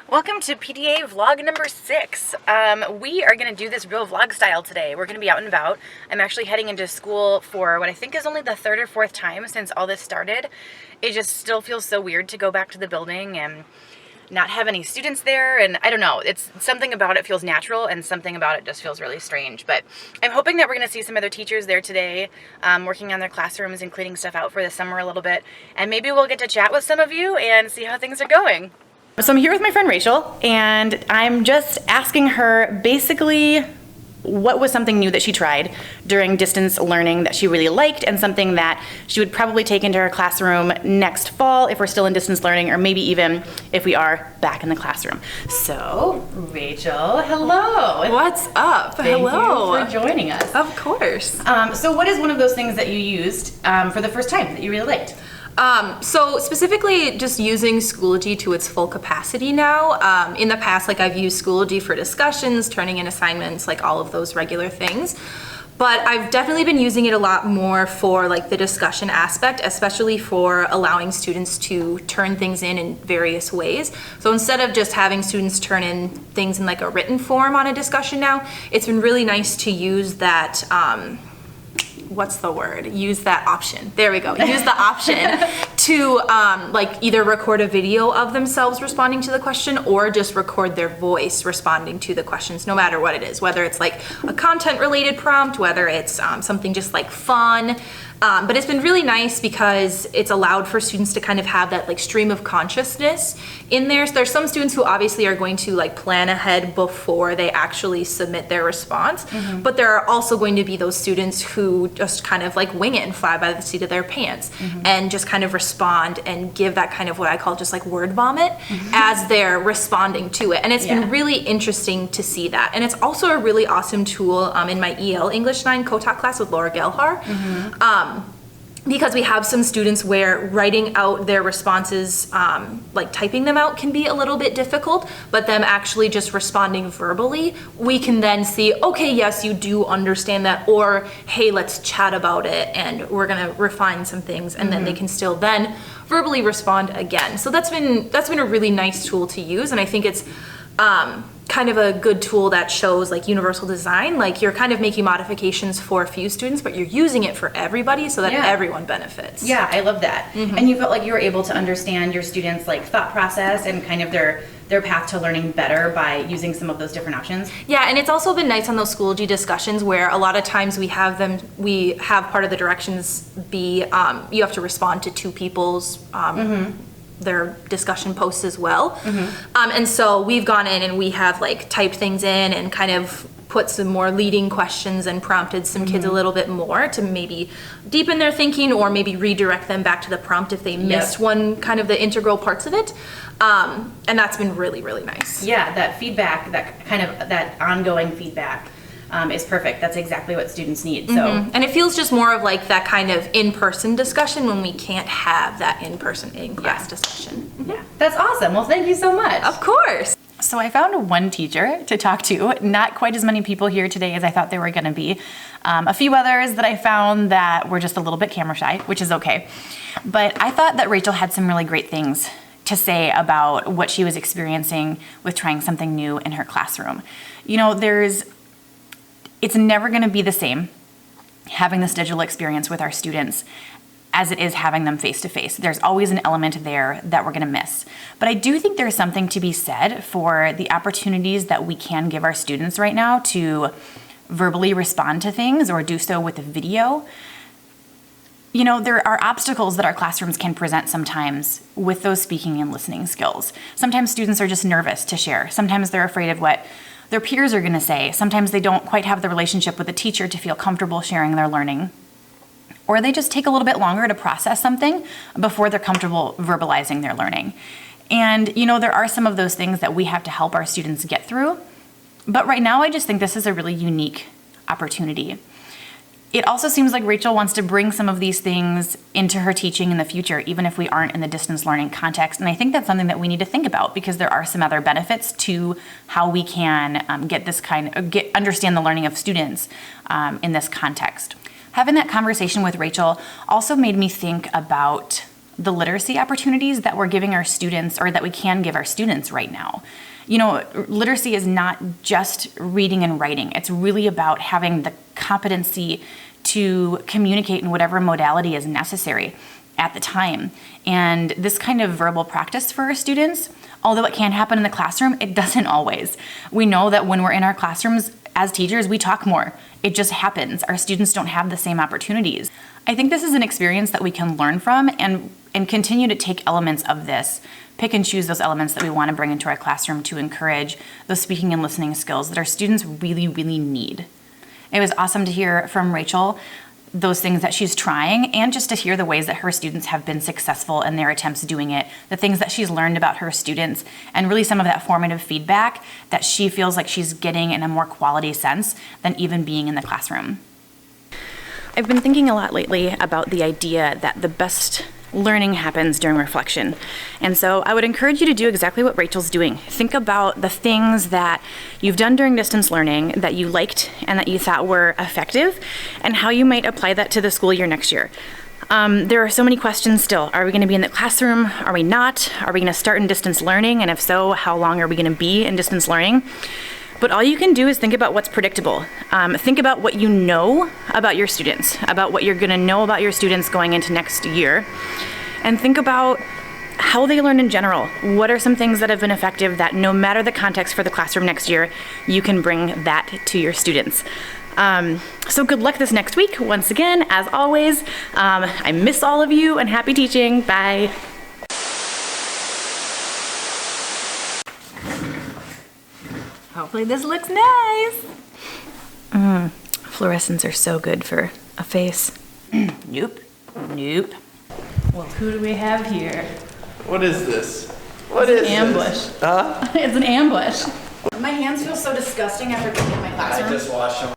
Welcome to PDA vlog number 6. We are going to do this real vlog style today. We're going to be out and about. I'm actually heading into school for what I think is only the 3rd or 4th time since all this started. It just still feels so weird to go back to the building and not have any students there, and I don't know, it's something about it feels natural and something about it just feels really strange. But I'm hoping that we're going to see some other teachers there today, working on their classrooms and cleaning stuff out for the summer a little bit, and maybe we'll get to chat with some of you and see how things are going. So I'm here with my friend Rachel, and I'm just asking her basically what was something new that she tried during distance learning that she really liked, and something that she would probably take into her classroom next fall if we're still in distance learning, or maybe even if we are back in the classroom. So, Rachel, hello. What's up? Hello. Thank you for joining us. Of course. So what is one of those things that you used for the first time that you really liked? So specifically just using Schoology to its full capacity now. In the past, like I've used Schoology for discussions, turning in assignments, like all of those regular things. But I've definitely been using it a lot more for like the discussion aspect, especially for allowing students to turn things in various ways. So instead of just having students turn in things in like a written form on a discussion now, it's been really nice to use that, what's the word? Use that option. There we go. Use the option to like either record a video of themselves responding to the question or just record their voice responding to the questions, no matter what it is, whether it's like a content related prompt, whether it's something just like fun. But it's been really nice because it's allowed for students to kind of have that like stream of consciousness in there. So there's some students who obviously are going to like plan ahead before they actually submit their response. Mm-hmm. But there are also going to be those students who just kind of like wing it and fly by the seat of their pants, mm-hmm. and just kind of respond and give that kind of what I call just like word vomit, mm-hmm. as they're responding to it. And it's been really interesting to see that. And it's also a really awesome tool in my EL English 9 co-taught class with Laura Gelhar. Mm-hmm. Because we have some students where writing out their responses, like typing them out, can be a little bit difficult, but them actually just responding verbally, we can then see, okay, yes, you do understand that, or hey, let's chat about it and we're gonna refine some things, and then they can still then verbally respond again. So that's been a really nice tool to use, and I think it's kind of a good tool that shows like universal design, like you're kind of making modifications for a few students, but you're using it for everybody so that everyone benefits. Yeah, I love that. Mm-hmm. And you felt like you were able to understand your students' like thought process and kind of their path to learning better by using some of those different options. Yeah, and it's also been nice on those Schoology discussions where a lot of times we have part of the directions be you have to respond to 2 people's their discussion posts as well. Mm-hmm. And so we've gone in and we have like typed things in and kind of put some more leading questions and prompted some kids a little bit more to maybe deepen their thinking or maybe redirect them back to the prompt if they missed one kind of the integral parts of it. And that's been really, really nice. Yeah, that feedback, that ongoing feedback is perfect. That's exactly what students need. So, and it feels just more of like that kind of in-person discussion when we can't have that in-person in-class discussion. Yeah, that's awesome. Well, thank you so much. Of course. So I found one teacher to talk to. Not quite as many people here today as I thought there were going to be. A few others that I found that were just a little bit camera shy, which is okay. But I thought that Rachel had some really great things to say about what she was experiencing with trying something new in her classroom. You know, it's never going to be the same having this digital experience with our students as it is having them face-to-face. There's always an element there that we're going to miss. But I do think there's something to be said for the opportunities that we can give our students right now to verbally respond to things or do so with a video. You know, there are obstacles that our classrooms can present sometimes with those speaking and listening skills. Sometimes students are just nervous to share. Sometimes they're afraid of what their peers are going to say. Sometimes they don't quite have the relationship with the teacher to feel comfortable sharing their learning. Or they just take a little bit longer to process something before they're comfortable verbalizing their learning. And, you know, there are some of those things that we have to help our students get through. But right now, I just think this is a really unique opportunity. It also seems like Rachel wants to bring some of these things into her teaching in the future, even if we aren't in the distance learning context. And I think that's something that we need to think about because there are some other benefits to how we can understand the learning of students in this context. Having that conversation with Rachel also made me think about the literacy opportunities that we're giving our students, or that we can give our students right now. You know, literacy is not just reading and writing. It's really about having the competency to communicate in whatever modality is necessary at the time. And this kind of verbal practice for our students, although it can happen in the classroom, it doesn't always. We know that when we're in our classrooms as teachers, we talk more. It just happens. Our students don't have the same opportunities. I think this is an experience that we can learn from and continue to take elements of this, pick and choose those elements that we want to bring into our classroom to encourage those speaking and listening skills that our students really, really need. It was awesome to hear from Rachel those things that she's trying, and just to hear the ways that her students have been successful in their attempts doing it, the things that she's learned about her students, and really some of that formative feedback that she feels like she's getting in a more quality sense than even being in the classroom. I've been thinking a lot lately about the idea that the best learning happens during reflection. And so I would encourage you to do exactly what Rachel's doing. Think about the things that you've done during distance learning that you liked and that you thought were effective, and how you might apply that to the school year next year. There are so many questions still. Are we going to be in the classroom? Are we not? Are we going to start in distance learning? And if so, how long are we going to be in distance learning? But all you can do is think about what's predictable. Think about what you know about your students, about what you're going to know about your students going into next year, and think about how they learn in general. What are some things that have been effective that, no matter the context for the classroom next year, you can bring that to your students. So good luck this next week. Once again, as always, I miss all of you, and happy teaching. Bye. Hopefully this looks nice. Fluorescents are so good for a face. Nope. Nope. Well, who do we have here? What is this? What is It's an ambush. this? Huh? It's an ambush. My hands feel so disgusting after being in my classroom. I just washed them.